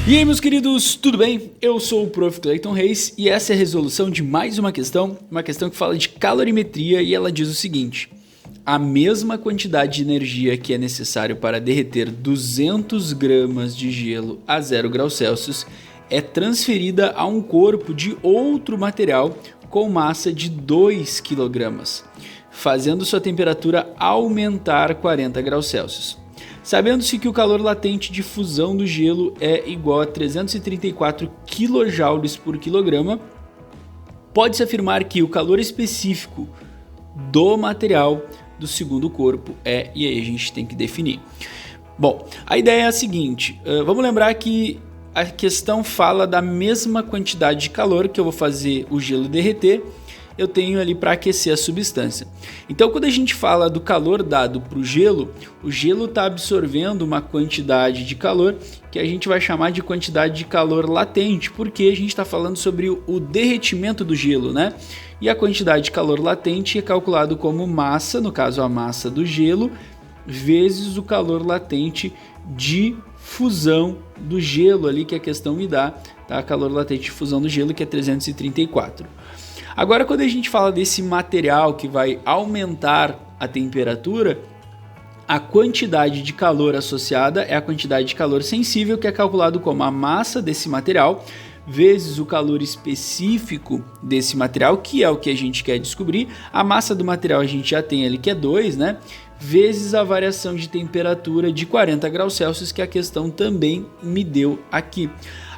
E aí, meus queridos, tudo bem? Eu sou o Prof. Clayton Reis e essa é a resolução de mais uma questão que fala de calorimetria e ela diz o seguinte: a mesma quantidade de energia que é necessário para derreter 200 gramas de gelo a 0 graus Celsius é transferida a um corpo de outro material com massa de 2 kg, fazendo sua temperatura aumentar 40 graus Celsius. Sabendo-se que o calor latente de fusão do gelo é igual a 334 kJ por quilograma, pode-se afirmar que o calor específico do material do segundo corpo é, e aí a gente tem que definir. Bom, a ideia é a seguinte, vamos lembrar que a questão fala da mesma quantidade de calor que eu vou fazer o gelo derreter, eu tenho ali para aquecer a substância. Então, quando a gente fala do calor dado para o gelo está absorvendo uma quantidade de calor que a gente vai chamar de quantidade de calor latente, porque a gente está falando sobre o derretimento do gelo, né? E a quantidade de calor latente é calculado como massa, no caso a massa do gelo, vezes o calor latente de fusão do gelo ali que a questão me dá, tá? Calor latente de fusão do gelo que é 334. Agora, quando a gente fala desse material que vai aumentar a temperatura, a quantidade de calor associada é a quantidade de calor sensível, que é calculado como a massa desse material vezes o calor específico desse material, que é o que a gente quer descobrir. A massa do material a gente já tem ali, que é 2, né? Vezes a variação de temperatura de 40 graus Celsius, que a questão também me deu aqui.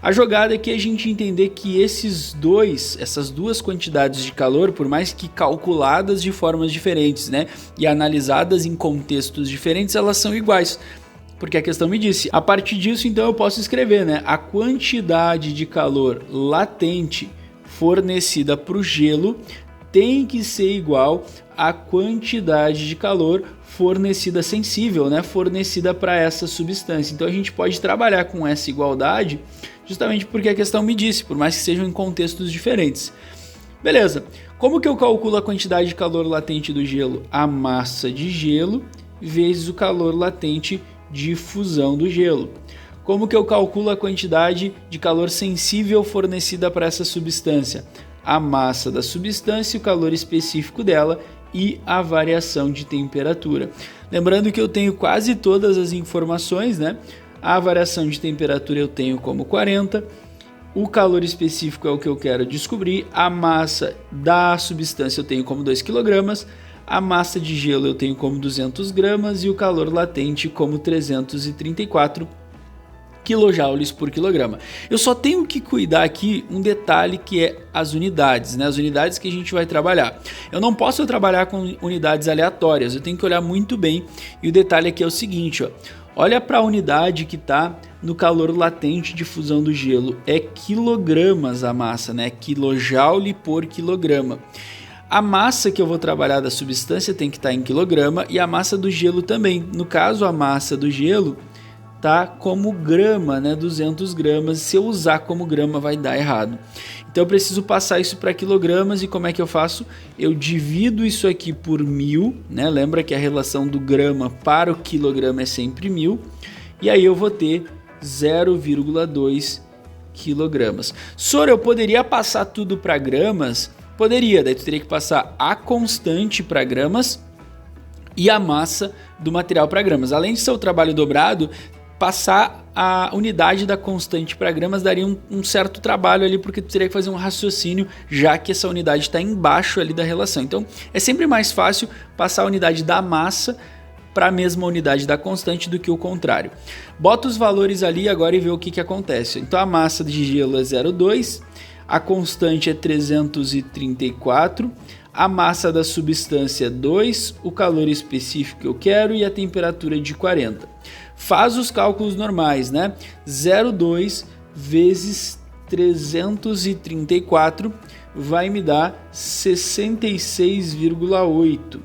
A jogada é que a gente entender que essas duas quantidades de calor, por mais que calculadas de formas diferentes, né, e analisadas em contextos diferentes, elas são iguais. Porque a questão me disse, a partir disso então eu posso escrever, né, a quantidade de calor latente fornecida para o gelo tem que ser igual à quantidade de calor fornecida sensível, né, fornecida para essa substância. Então a gente pode trabalhar com essa igualdade justamente porque a questão me disse, por mais que sejam em contextos diferentes. Beleza, como que eu calculo a quantidade de calor latente do gelo? A massa de gelo vezes o calor latente de fusão do gelo. Como que eu calculo a quantidade de calor sensível fornecida para essa substância? A massa da substância, o calor específico dela e a variação de temperatura. Lembrando que eu tenho quase todas as informações, né? A variação de temperatura eu tenho como 40, o calor específico é o que eu quero descobrir, a massa da substância eu tenho como 2 kg, a massa de gelo eu tenho como 200 gramas e o calor latente como 334 kJ por quilograma. Eu só tenho que cuidar aqui um detalhe que é as unidades, né? As unidades que a gente vai trabalhar. Eu não posso trabalhar com unidades aleatórias, eu tenho que olhar muito bem e o detalhe aqui é o seguinte, ó. Olha para a unidade que está no calor latente de fusão do gelo, é quilogramas a massa, né? Quilojoule por quilograma. A massa que eu vou trabalhar da substância tem que estar em quilograma e a massa do gelo também. No caso, a massa do gelo tá como grama, né? 200 gramas. Se eu usar como grama vai dar errado. Então eu preciso passar isso para quilogramas e como é que eu faço? Eu divido isso aqui por 1000, né? Lembra que a relação do grama para o quilograma é sempre 1000. E aí eu vou ter 0,2 quilogramas. Soro, eu poderia passar tudo para gramas? Poderia, daí tu teria que passar a constante para gramas e a massa do material para gramas. Além de ser o trabalho dobrado, passar a unidade da constante para gramas daria um certo trabalho ali, porque tu teria que fazer um raciocínio, já que essa unidade está embaixo ali da relação. Então é sempre mais fácil passar a unidade da massa para a mesma unidade da constante do que o contrário. Bota os valores ali agora e vê o que acontece. Então a massa de gelo é 0,2, a constante é 334, a massa da substância é 2, o calor específico que eu quero e a temperatura de 40. Faz os cálculos normais, né? 0,2 vezes 334 vai me dar 66,8.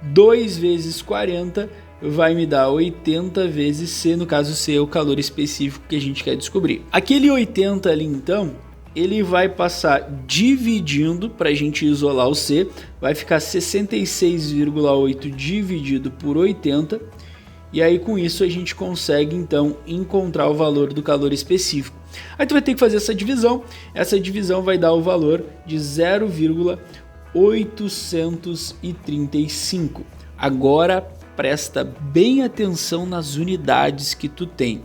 2 vezes 40 vai me dar 80 vezes C, no caso C é o calor específico que a gente quer descobrir. Aquele 80 ali então, ele vai passar dividindo para a gente isolar o C, vai ficar 66,8 dividido por 80 E aí com isso a gente consegue então encontrar o valor do calor específico. Aí tu vai ter que fazer essa divisão vai dar o valor de 0,835. Agora presta bem atenção nas unidades que tu tem.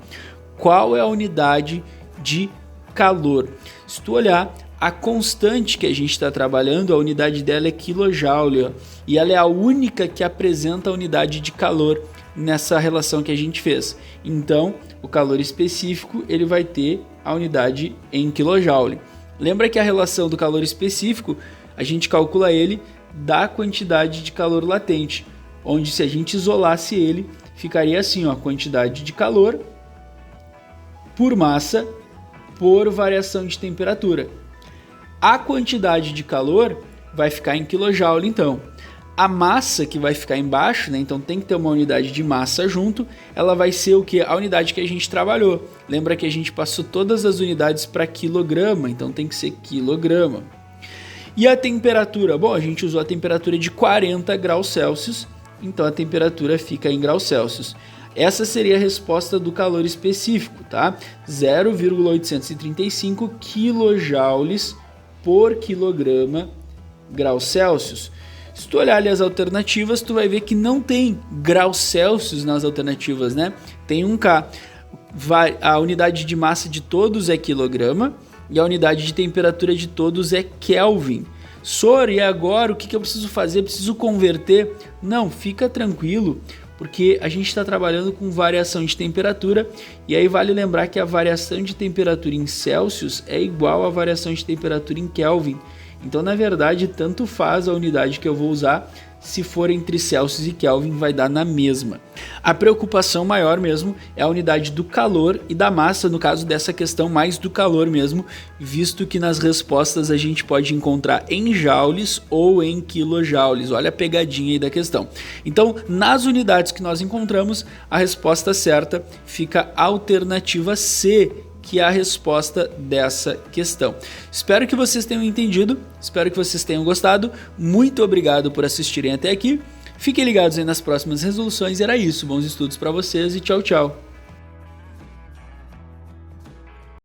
Qual é a unidade de calor? Se tu olhar, a constante que a gente está trabalhando, a unidade dela é kJ, e ela é a única que apresenta a unidade de calor nessa relação que a gente fez. Então, o calor específico ele vai ter a unidade em kJ. Lembra que a relação do calor específico, a gente calcula ele da quantidade de calor latente, onde se a gente isolasse ele, ficaria assim, ó, quantidade de calor por massa por variação de temperatura. A quantidade de calor vai ficar em kJ, então. A massa que vai ficar embaixo, né, então tem que ter uma unidade de massa junto, ela vai ser o que? A unidade que a gente trabalhou. Lembra que a gente passou todas as unidades para quilograma, então tem que ser quilograma. E a temperatura? Bom, a gente usou a temperatura de 40 graus Celsius, então a temperatura fica em graus Celsius. Essa seria a resposta do calor específico, tá? 0,835 kJ por quilograma graus Celsius. Se tu olhar ali as alternativas, tu vai ver que não tem graus Celsius nas alternativas, né? Tem um K. A unidade de massa de todos é quilograma e a unidade de temperatura de todos é Kelvin. Sor, e agora o que eu preciso fazer? Preciso converter? Não, fica tranquilo, porque a gente está trabalhando com variação de temperatura e aí vale lembrar que a variação de temperatura em Celsius é igual à variação de temperatura em Kelvin. Então, na verdade, tanto faz a unidade que eu vou usar, se for entre Celsius e Kelvin, vai dar na mesma. A preocupação maior mesmo é a unidade do calor e da massa, no caso dessa questão, mais do calor mesmo, visto que nas respostas a gente pode encontrar em joules ou em quilojoules. Olha a pegadinha aí da questão. Então, nas unidades que nós encontramos, a resposta certa fica a alternativa C, que é a resposta dessa questão. Espero que vocês tenham entendido, espero que vocês tenham gostado. Muito obrigado por assistirem até aqui. Fiquem ligados aí nas próximas resoluções. Era isso, bons estudos para vocês e tchau, tchau.